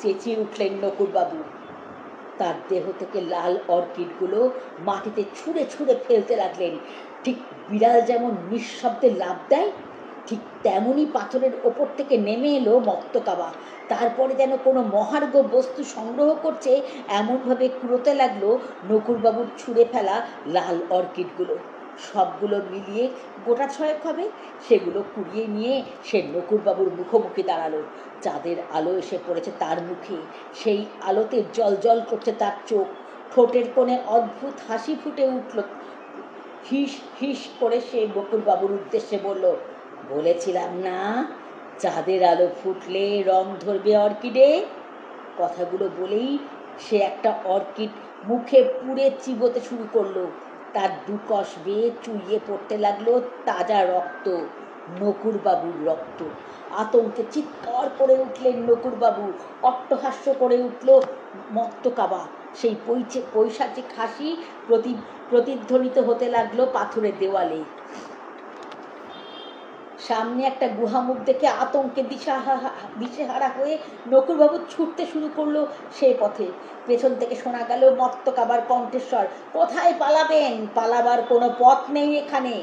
চেঁচিয়ে উঠলেন নকুরবাবু। তার দেহ থেকে লাল অর্কিডগুলো মাটিতে ছুঁড়ে ছুঁড়ে ফেলতে লাগলেন। ঠিক বিড়াল যেমন নিঃশব্দে লাফ দেয়, ঠিক তেমনই পাথরের ওপর থেকে নেমে এলো মত্তকাবা। তারপরে যেন কোনো মহার্ঘ বস্তু সংগ্রহ করছে এমনভাবে কুড়োতে লাগলো নকুরবাবুর ছুঁড়ে ফেলা লাল অর্কিডগুলো। সবগুলো মিলিয়ে গোটা ছয়েক হবে। সেগুলো কুড়িয়ে নিয়ে সে নকুরবাবুর মুখোমুখি দাঁড়ালো। চাঁদের আলো এসে পড়েছে তার মুখে, সেই আলোতে জল করছে তার চোখ। ঠোঁটের কোণে অদ্ভুত হাসি ফুটে উঠল। হিস হিস করে সে নকুরবাবুর উদ্দেশ্যে বলল, বলেছিলাম না চাঁদের আলো ফুটলে রং ধরবে অর্কিডে। কথাগুলো বলেই সে একটা অর্কিড মুখে পুড়ে চিবোতে শুরু করলো। তার দুকশ বেয়ে চুইয়ে পড়তে লাগলো তাজা রক্ত, নকুরবাবুর রক্ত। আতঙ্কে চিৎকার করে উঠলেন নকুরবাবু। অট্টহাস্য করে উঠল মত্তকাবা। সেই পৈশাচিক হাসি প্রতিধ্বনিত হতে লাগলো পাথরের দেওয়ালে। সামনে একটা গুহামুখ দেখে আতঙ্কে দিশেহারা হয়ে নকুরবাবু ছুটতে শুরু করলো সে পথে। পেছন থেকে শোনা গেল মত্তকাবার কণ্ঠস্বর, কোথায় পালাবেন? পালাবার কোনো পথ নেই এখানে।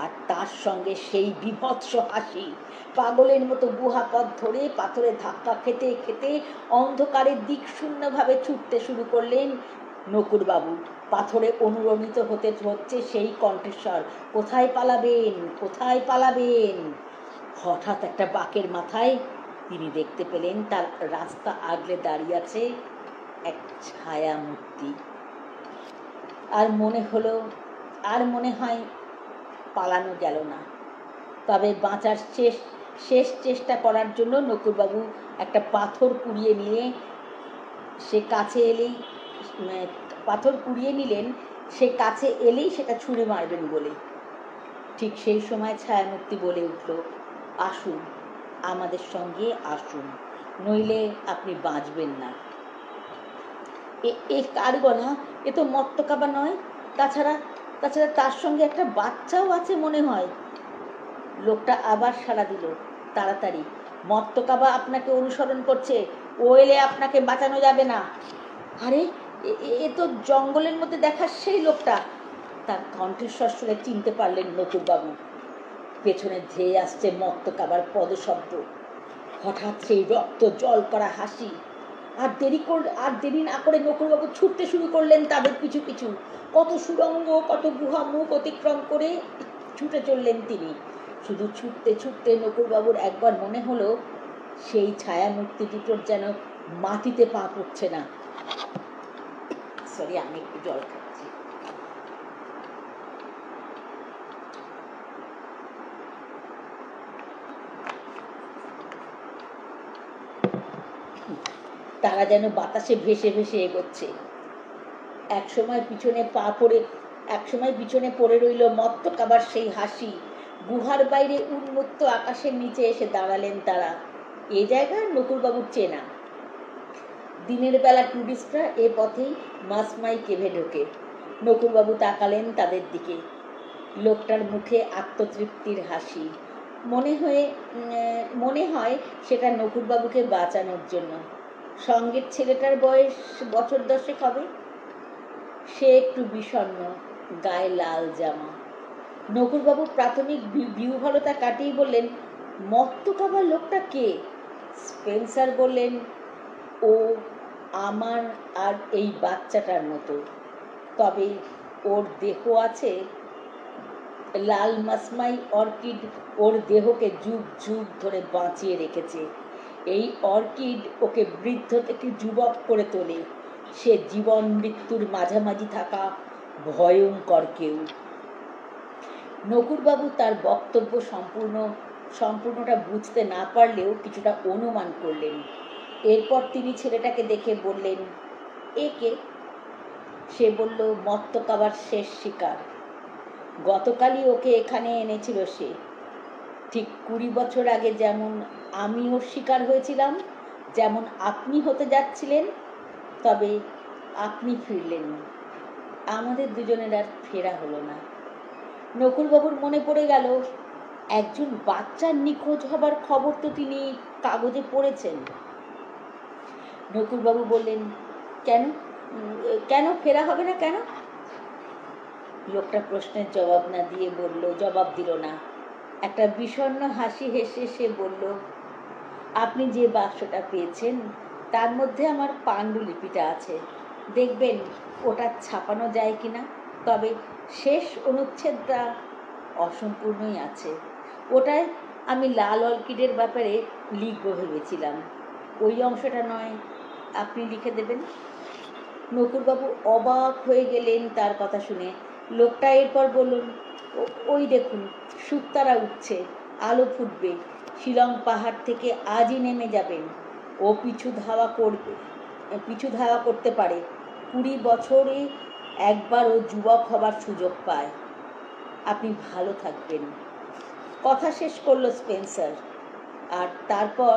আর তার সঙ্গে সেই বিভৎস হাসি। পাগলের মতো গুহা পথ ধরে পাথরে ধাক্কা খেতে খেতে অন্ধকারের দিক শূন্যভাবে ছুটতে শুরু করলেন নকুরবাবু। পাথরে অনুরণিত হচ্ছে সেই কণ্ঠস্বর, কোথায় পালাবেন? কোথায় পালাবেন? হঠাৎ একটা বাঁকের মাথায় তিনি দেখতে পেলেন তার রাস্তা আগলে দাঁড়িয়ে আছে এক ছায়া মূর্তি। আর মনে হয় পালানো গেল না। তবে বাঁচার শেষ চেষ্টা করার জন্য নকুরবাবু একটা পাথর কুড়িয়ে নিয়ে সে কাছে এলেই সেটা ছুঁড়ে মারবেন বলে। ঠিক সেই সময় ছায়ামূর্তি বলে উঠল, আসুন, আমাদের সঙ্গে আসুন, নইলে আপনি বাঁচবেন না। এ কার গলা? এ তো মত্তকাবা নয়। তাছাড়া তার সঙ্গে একটা বাচ্চাও আছে মনে হয়। লোকটা আবার সাড়া দিল, তাড়াতাড়ি, মত্তকাবা আপনাকে অনুসরণ করছে, ও এলে আপনাকে বাঁচানো যাবে না। আরে, এ তো জঙ্গলের মধ্যে দেখার সেই লোকটা। তার কণ্ঠস্বর শুনে চিনতে পারলেন নকুরবাবু। পেছনে ধেয়ে আসছে মত্তকাবার পদশব্দ। হঠাৎ সেই রক্ত জল করা হাসি। আর দেরি না করে নকুরবাবু ছুটতে শুরু করলেন তাদের পিছু পিছু। কত সুড়ঙ্গ, কত গুহা মুখ অতিক্রম করে ছুটে চললেন তিনি। শুধু ছুটতে ছুটতে নকুরবাবুর একবার মনে হলো সেই ছায়া মূর্তি দুটোর যেন মাটিতে পা পড়ছে না। সরি, আমি একটু জল খাচ্ছি। তারা যেন বাতাসে ভেসে ভেসে এগোচ্ছে। একসময় পিছনে পড়ে রইল মত্তকাবার সেই হাসি। গুহার বাইরে উন্মুক্ত আকাশের নিচে এসে দাঁড়ালেন তারা। এ জায়গা নকুরবাবুর চেনা। দিনের বেলা টুরিস্টরা এ পথেই মাসমাই কেভে ঢোকে। নকুরবাবু তাকালেন তাদের দিকে। লোকটার মুখে আত্মতৃপ্তির হাসি। মনে হয় সেটা নকুরবাবুকে বাঁচানোর জন্য। সঙ্গের ছেলেটার বয়স বছর 10 হবে। সে একটু বিষণ্ণ, গায়ে লাল জামা। নকুরবাবু প্রাথমিক বিহ্বলতা কাটিয়ে বললেন, মত্তকাবার লোকটা কে? স্পেন্সার বললেন, ও আমার আর এই বাচ্চাটার মতো, তবে ওর দেহ আছে। লাল মাসমাই অর্কিড ওর দেহকে যুগ যুগ ধরে বাঁচিয়ে রেখেছে। এই অর্কিড ওকে বৃদ্ধ থেকে যুবক করে তোলে। সে জীবন মৃত্যুর মাঝামাঝি থাকা ভয়ঙ্কর কেউ। নকুরবাবু তার বক্তব্য সম্পূর্ণটা বুঝতে না পারলেও কিছুটা অনুমান করলেন। এরপর তিনি ছেলেটাকে দেখে বললেন, একে? সে বলল, মত্তকাবার শেষ শিকার। গতকালই ওকে এখানে এনেছিল সে। ঠিক 20 বছর আগে যেমন আমি ওর শিকার হয়েছিলাম, যেমন আপনি হতে যাচ্ছিলেন, তবে আপনি ফিরলেন। আমাদের দুজনের আর ফেরা হলো না। নকুলবাবুর মনে পড়ে গেল একজন বাচ্চার নিখোঁজ হবার খবর তো তিনি কাগজে পড়েছেন। নকুলবাবু বললেন, কেন কেন ফেরা হবে না কেন? লোকটা প্রশ্নের জবাব দিল না। একটা বিষণ্ণ হাসি হেসে সে বলল, আপনি যে বাক্সটা পেয়েছেন তার মধ্যে আমার পাণ্ডুলিপিটা আছে, দেখবেন ওটা ছাপানো যায় কিনা। তবে শেষ অনুচ্ছেদটা অসম্পূর্ণই আছে, ওটায় আমি লাল অর্কিডের ব্যাপারে লিখব ভেবেছিলাম। ওই অংশটা নয় আপনি লিখে দেবেন? নকুলবাবু অবাক হয়ে গেলেন তার কথা শুনে। লোকটা এরপর বললেন, ওই দেখুন শুকতারা উঠছে, আলো ফুটবে, শিলং পাহাড় থেকে আজই নেমে যাবেন। ও পিছু ধাওয়া করতে পারে। 20 বছরে একবার ও যুবক হবার সুযোগ পায়। আপনি ভালো থাকবেন। কথা শেষ করলো স্পেন্সার, আর তারপর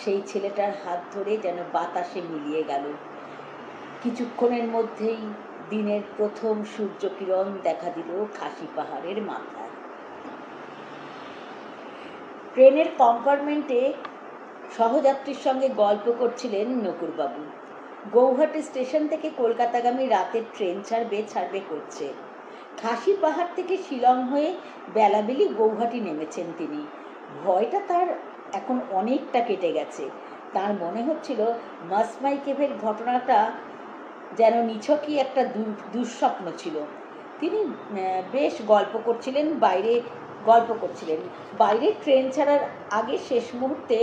সেই ছেলেটার হাত ধরে যেন বাতাসে মিলিয়ে গেল। কিছুক্ষণের মধ্যেই দিনের প্রথম সূর্যকিরণ দেখা দিল খাসি পাহাড়ের মাথায়। ট্রেনের কম্পার্টমেন্টে সহযাত্রীর সঙ্গে গল্প করছিলেন নকুলবাবু। গৌহাটি স্টেশন থেকে কলকাতাগামী রাতের ট্রেন ছাড়বে করছে। খাসি পাহাড় থেকে শিলং হয়ে বেলাবেলি গৌহাটি নেমেছেন তিনি। ভয়টা তার এখন অনেকটা কেটে গেছে। তার মনে হচ্ছিল মাসমাই কেভের ঘটনাটা যেন নিছকই একটা দুঃস্বপ্ন ছিল। তিনি বেশ গল্প করছিলেন বাইরে ট্রেন ছাড়ার আগে শেষ মুহূর্তে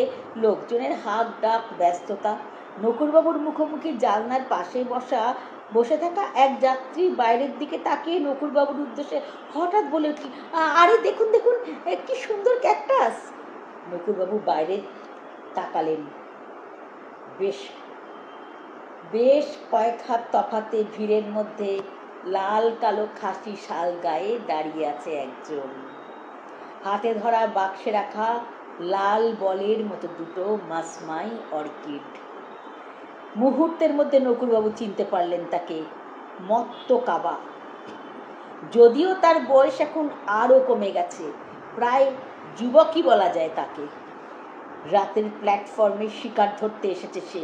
লোকজনের হাঁক ডাক, ব্যস্ততা। নকুলবাবুর মুখোমুখি জানলার পাশে বসে থাকা এক যাত্রী বাইরের দিকে তাকিয়ে নকুলবাবুর উদ্দেশ্যে হঠাৎ বলে উঠল, আরে দেখুন দেখুন, কি সুন্দর ক্যাকটাস। নকুলবাবু বাইরে তাকালেন। বেশ কয়েক হাত তফাতে ভিড়ের মধ্যে লাল কালো খাসি শাল গায়ে দাঁড়িয়ে আছে একজন। হাতে ধরা বাক্সে রাখা লাল বলের মতো দুটো মাসমাই অর্কিড। মুহূর্তের মধ্যে নকুলবাবু চিনতে পারলেন তাকে, মত্ত কাবা। যদিও তার বয়স এখন আরও কমে গেছে, প্রায় যুবকই বলা যায় তাকে। রাতের প্ল্যাটফর্মে শিকার ধরতে এসেছে সে।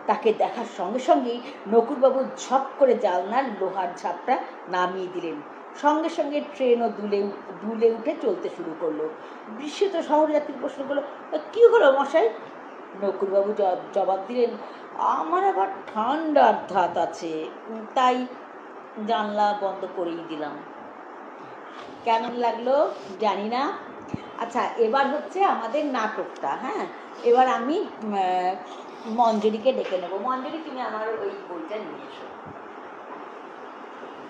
তাকে দেখার সঙ্গে সঙ্গেই নকুলবাবু ঝপ করে জানলার লোহার ঝাপটা নামিয়ে দিলেন। সঙ্গে সঙ্গে ট্রেনও দুলে উঠে চলতে শুরু করলো। বিস্মিত শহরযাত্রী প্রশ্ন করলো, কি হলো মশাই? নকুলবাবু জবাব দিলেন, আমার আবার ঠান্ডার ধাত আছে, তাই জানলা বন্ধ করেই দিলাম। কেমন লাগলো জানি না। আচ্ছা, এবার হচ্ছে আমাদের নাটকটা। হ্যাঁ, এবার আমি মঞ্জুরিকে ডেকে নেবো। মঞ্জুরি, তুমি আমার ওই বইটা নিয়ে এসো।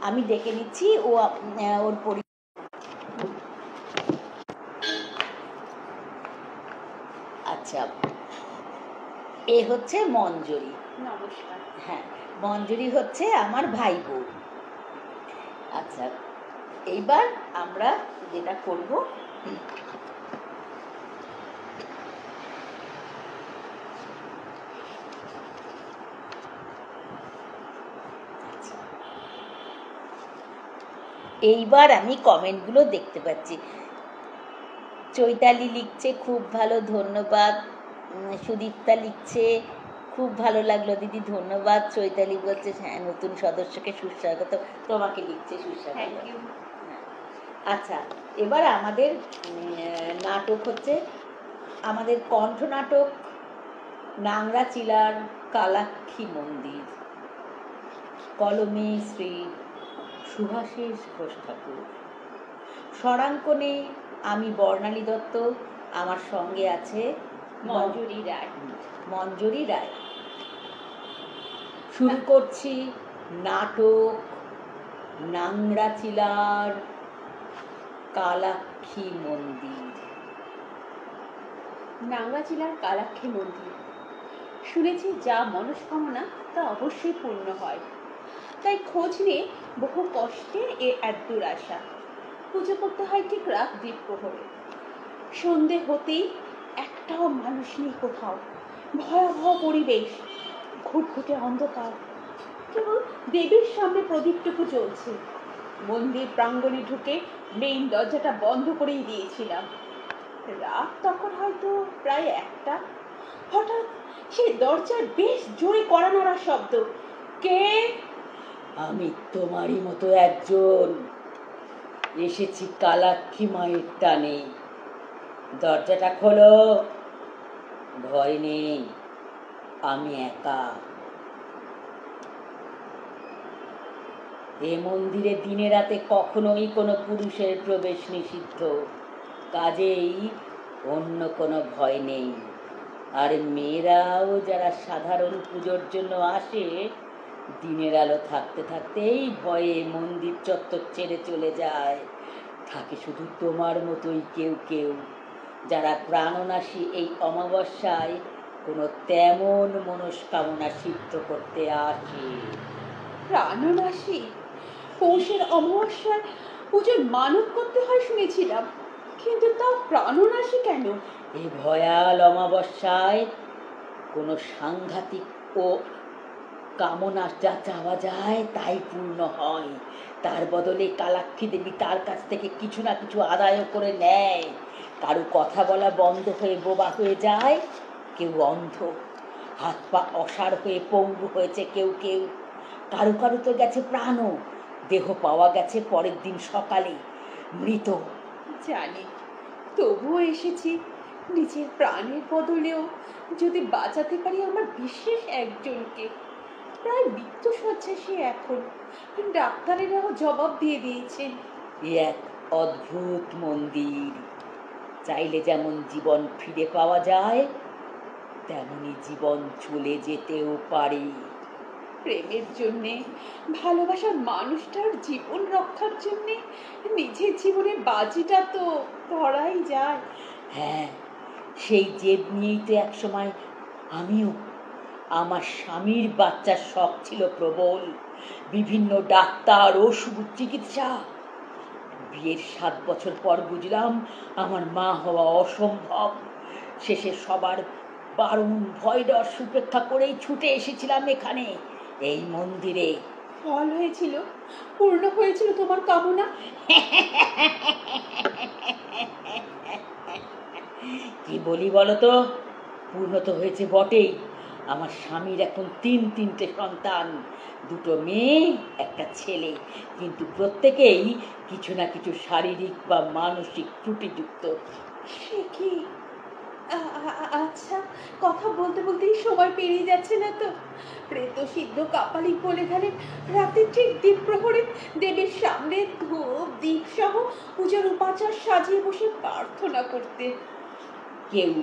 আমি ডেকে নিচ্ছি, ওর আচ্ছা, এ হচ্ছে মঞ্জুরি। নমস্কার। হ্যাঁ, মঞ্জুরি হচ্ছে আমার ভাই বউ। আচ্ছা, এইবার আমরা যেটা করব, এইবার আমি কমেন্টগুলো দেখতে পাচ্ছি। চৈতালি লিখছে, খুব ভালো, ধন্যবাদ। সুদীপ্তা লিখছে, খুব ভালো লাগলো দিদি, ধন্যবাদ। চৈতালি বলছে, হ্যাঁ, নতুন সদস্যকে সুস্বাগত। তোমাকে লিখছে সুস্বাগত। আচ্ছা, এবার আমাদের নাটক হচ্ছে, আমাদের কণ্ঠনাটক নাংরাচিলার কালাক্ষী মন্দির। কলমে শ্রী সুভাষিস ঘোষ ঠাকুর। স্বরাঙ্কনে আমি বর্ণালী দত্ত, আমার সঙ্গে আছে মঞ্জুরি রায়। শুরু করছি নাটক নাংরাচিলার কালাক্ষী মন্দির। নাংরাচিলার কালাক্ষী মন্দির। শুনেছি যা মনস্কামনা তা অবশ্যই পূর্ণ হয়, তাই খোঁজ নিয়ে বহু কষ্টে এতদূর আসা। পুজো করতে হয় ঠিক রাত দ্বীপ প্রহরে। সন্ধে হতেই একটাও মানুষ নেই কোথাও। ভয়াবহ পরিবেশ, ঘুটঘুটে অন্ধকার। কেবল দেবীর সামনে প্রদীপটুকু জ্বলছে। মন্দির প্রাঙ্গণে ঢুকে মেইন দরজাটা বন্ধ করেই দিয়েছিলাম। রাত তখন হয়তো প্রায় 1টা। হঠাৎ সেই দরজার বেশ জোরে কড়া নাড়ার শব্দ। কে? আমি তোমারই মতো একজন, এসেছি কালাক্ষী মায়ের টানে। দরজাটা খোলো। ভয় নেই, আমি একা। এ মন্দিরে দিনে রাতে কখনোই কোনো পুরুষের প্রবেশ নিষিদ্ধ, কাজেই অন্য কোনো ভয় নেই। আর মেয়েরাও যারা সাধারণ পুজোর জন্য আসে, দিনের আলো থাকতে থাকতেই ভয়ে মন্দির চত্বর ছেড়ে চলে যায়। থাকে শুধু তোমার মতোই কেউ কেউ, যারা প্রাণনাশী এই অমাবস্যায় কোনো তেমন মনস্কামনা সিদ্ধ করতে আসে। প্রাণনাশী? পৌষের অমাবস্যায় পুজোর মানত করতে হয় শুনেছিলাম, কিন্তু তাও প্রাণনাশী কেন? এই ভয়াল অমাবস্যায় কোনো সাংঘাতিক ও কামনা যা চাওয়া যায় তাই পূর্ণ হয়। তার বদলে কালাক্ষী দেবী তার কাছ থেকে কিছু না কিছু আদায় করে নেয়। কারো কথা বলা বন্ধ হয়ে বোবা হয়ে যায়, কেউ অন্ধ, হাত পা অসাড় হয়ে পঙ্গু হয়েছে কেউ কেউ, কারো কারো তো গেছে প্রাণও, দেহ পাওয়া গেছে পরের দিন সকালে মৃত। জানি, তবুও এসেছি নিজের প্রাণের বদলেও যদি বাঁচাতে পারি আমার বিশেষ একজনকে। প্রায় মৃত্যুশয্যায় সে এখন, ডাক্তারেরাও জবাব দিয়ে দিয়েছেন। এ এক অদ্ভুত মন্দির, চাইলে যেমন জীবন ফিরে পাওয়া যায়, তেমনি জীবন চলে যেতেও পারে। প্রেমের জন্যে, ভালোবাসার মানুষটার জীবন রক্ষার জন্যে নিজের জীবনের বাজিটা তো ধরাই যায়। হ্যাঁ, সেই জেদ নিয়েই তো একসময় আমিও, আমার স্বামীর বাচ্চার শখ ছিল প্রবল, বিভিন্ন ডাক্তার ওষুধ চিকিৎসা। বিয়ের 7 বছর পর বুঝলাম আমার মা হওয়া অসম্ভব। শেষে সবার বারণ ভয় ডর উপেক্ষা করেই ছুটে এসেছিলাম এখানে, এই মন্দিরে। ফল হয়েছিল? পূর্ণ হয়েছিল তোমার কামনা? কি বলি বলো তো, পূর্ণ তো হয়েছে বটেই। আমার স্বামীর এখন 3 সন্তান, 2 মেয়ে 1 ছেলে, কিন্তু প্রত্যেকেই কিছু না কিছু শারীরিক বা মানসিক ত্রুটিযুক্ত। সে কি? আচ্ছা, কথা বলতে বলতেই সময় পেরিয়ে যাচ্ছে না তো? প্রেত সিদ্ধ কাপালিক বলে গেলেন রাতে ঠিক দ্বীপ প্রহরে দেবীর সামনে ধূপ দীপ সহ পূজার উপাচার সাজিয়ে বসে প্রার্থনা করতে। কেউ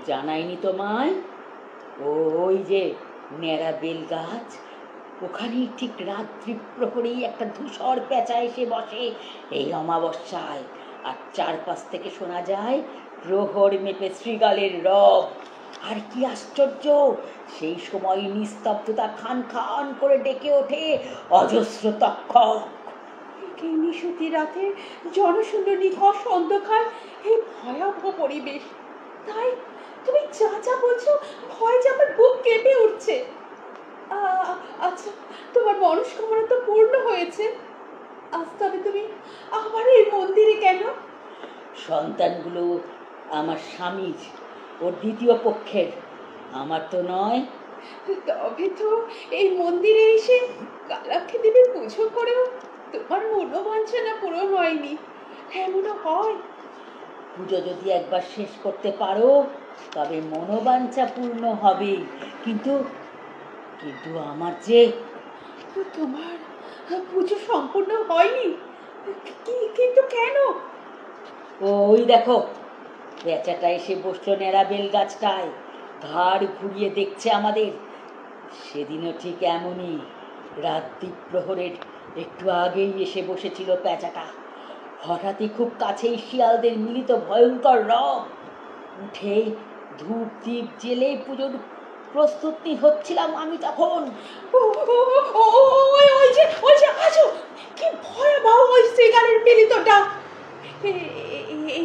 জানায়নি তোমায়? ওই যে ন্যাড়া বেল গাছ, ওখানেই ঠিক রাত্রি প্রহরেই একটা ধূসর পেঁচা এসে বসে এই অমাবস্যায়, আর চারপাশ থেকে শোনা যায় প্রহর মেপে শৃগালের রব। আর কি আশ্চর্য, সেই সময় নিস্তব্ধতা খান খান করে ডেকে ওঠে অজস্র তক্ষক। এই নিশুতি রাতে জনশূন্য নিখস অন্ধকার, এই ভয়াবহ পরিবেশ। তাই তুমি যা যা বলছো ভয় যে আমার বুক কেঁপে উঠছে। আচ্ছা, তোমার মনস্কামনা তো পূর্ণ হয়েছে, আজ তবে তুমি আবার এই মন্দিরে কেন? সন্তানগুলো আমার স্বামীর, ওর দ্বিতীয় পক্ষের, আমার তো নয়। তবে তো এই মন্দিরে এসে কালাক্ষী দেবীর পুজো করেও তোমার মনোবাঞ্ছনা পূরণ হয়নি, এমনও হয়? পুজো যদি একবার শেষ করতে পারো তবে মনোবাঞ্ছা পূর্ণ হবে, কিন্তু কিন্তু আমার যে। তোমার পুজো সম্পূর্ণ হয়নি? কিন্তু কেন? ওই দেখো, পেঁচাটা এসে বসলো ন্যাড়া বেল গাছটায়, ঘাড় ঘুরিয়ে দেখছে আমাদের। সেদিনও ঠিক এমনই, রাত্রি প্রহরের একটু আগেই এসে বসেছিল পেঁচাটা। হঠাৎই খুব কাছেই শিয়ালদের মিলিত ভয়ঙ্কর রব। উঠে ধূপ দ্বীপ জেলে পুজোর প্রস্তুতি হচ্ছিলাম আমি তখন। কি ভয়াবহ ওই শৃগালের মিলিত ডাক!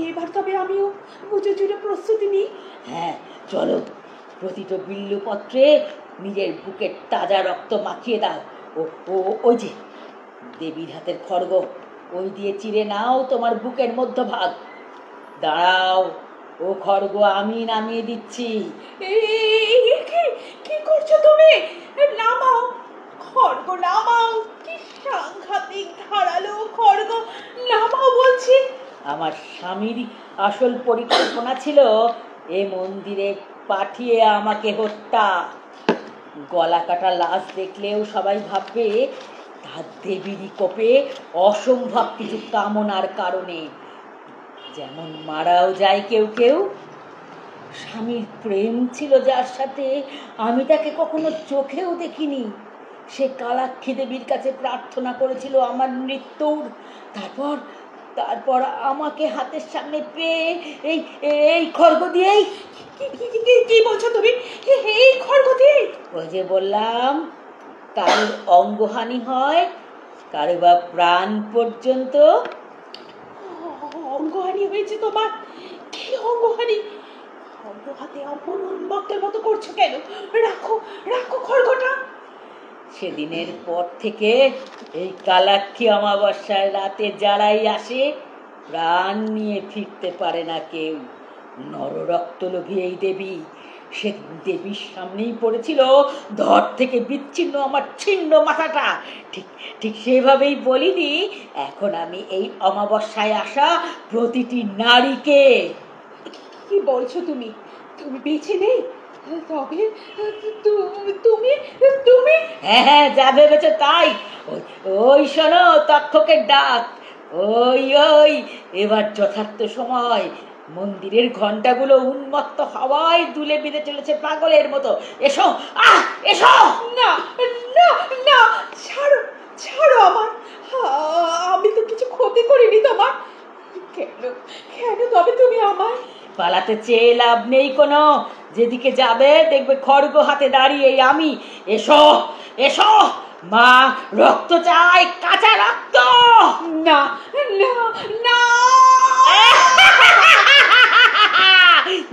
এবার তবে আমিও পুজো জুড়ে প্রস্তুতি নিই। হ্যাঁ চলো, প্রতিটা বিল্লুপত্রে নিজের বুকের তাজা রক্ত মাখিয়ে দাও, ও ও ওই যে দেবীর হাতের খড়গ, ওই দিয়ে চিরে নাও তোমার বুকের মধ্যভাগ। দাঁড়াও, ও খড়গ আমি নামিয়ে দিচ্ছি। কি করছো তুমি? নামাও খড়গ, নামাও। কি সাংঘাতিক ধারালো খড়গ, নামাও বলছি। আমার স্বামীর আসল পরিকল্পনা ছিল এ মন্দিরে পাঠিয়ে আমাকে হত্যা। গলা কাটা লাশ দেখলেও সবাই ভাববে তার দেবীরই কোপে অসম্ভব কিছু কামনার কারণে। যেমন মারাও যায় কেউ কেউ। স্বামীর প্রেম ছিল যার সাথে, আমি তাকে কখনো চোখেও দেখিনি। সে কালাক্ষী দেবীর কাছে প্রার্থনা করেছিল আমার মৃত্যুর। তারপর তারপর আমাকে হাতের সামনে পেয়ে এই এই খড়গ দিয়েই। কি বলছো তুমি? এই খড়গ দিয়ে? ওই যে বললাম, কারোর অঙ্গহানি হয়, কারো বা প্রাণ পর্যন্ত। অঙ্গহানি হয়েছে তোমার? কি অঙ্গহানি? খড়গ হাতে অপর উন্মত্তের মতো করছো কেন? রাখো রাখো খড়গটা। সেদিনের পর থেকে এই কালাক্ষী অমাবস্যার রাতে যারাই আসে প্রাণ নিয়ে ফিরতে পারে না কেউ। নররক্তলোভী এই দেবী, সে দেবীর সামনেই পড়েছিল ধর থেকে বিচ্ছিন্ন আমার ছিন্ন মাথাটা। ঠিক ঠিক সেভাবেই বলিনি এখন আমি এই অমাবস্যায় আসা প্রতিটি নারীকে। কি বলছো তুমি? তুমি বেঁচে নেই? তবে তুমি তুমি হ্যাঁ হ্যাঁ, যা ভেবেছ তাই। ওই শোনো তক্ষকের ডাক। ওই ওই এবার যথার্থ সময়। মন্দিরের ঘন্টাগুলো উন্মত্ত হাওয়ায় দুলে বেঁধে চলেছে পাগলের মতো। এসো, আহ এসো। না না না, ছাড়ো ছাড়ো আমার। আমি তো কিছু ক্ষতি করিনি তোমার। কেন কেন তবে তুমি আমায়? পালাতে চেয়ে লাভ নেই কোনো। যেদিকে যাবে দেখবে খড়গ হাতে দাঁড়িয়ে আমি। এসো এসো, মা রক্ত চাই, কাঁচা রক্ত। না না না।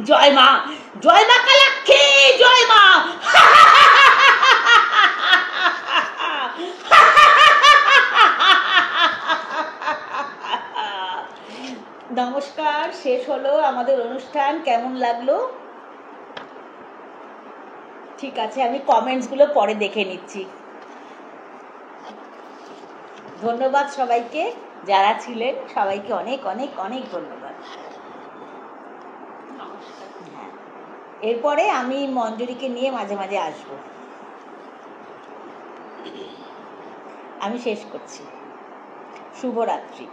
জয় মা, জয় মা কালাক্ষী, জয় মা। নমস্কার, শেষ হলো আমাদের অনুষ্ঠান। কেমন লাগলো? ঠিক আছে, আমি কমেন্টসগুলো পরে দেখে নিচ্ছি। ধন্যবাদ সবাইকে, যারা ছিলেন সবাইকে অনেক অনেক অনেক ধন্যবাদ। হ্যাঁ, এরপরে আমি মঞ্জুরিকে নিয়ে মাঝে মাঝে আসবো। আমি শেষ করছি। শুভরাত্রি।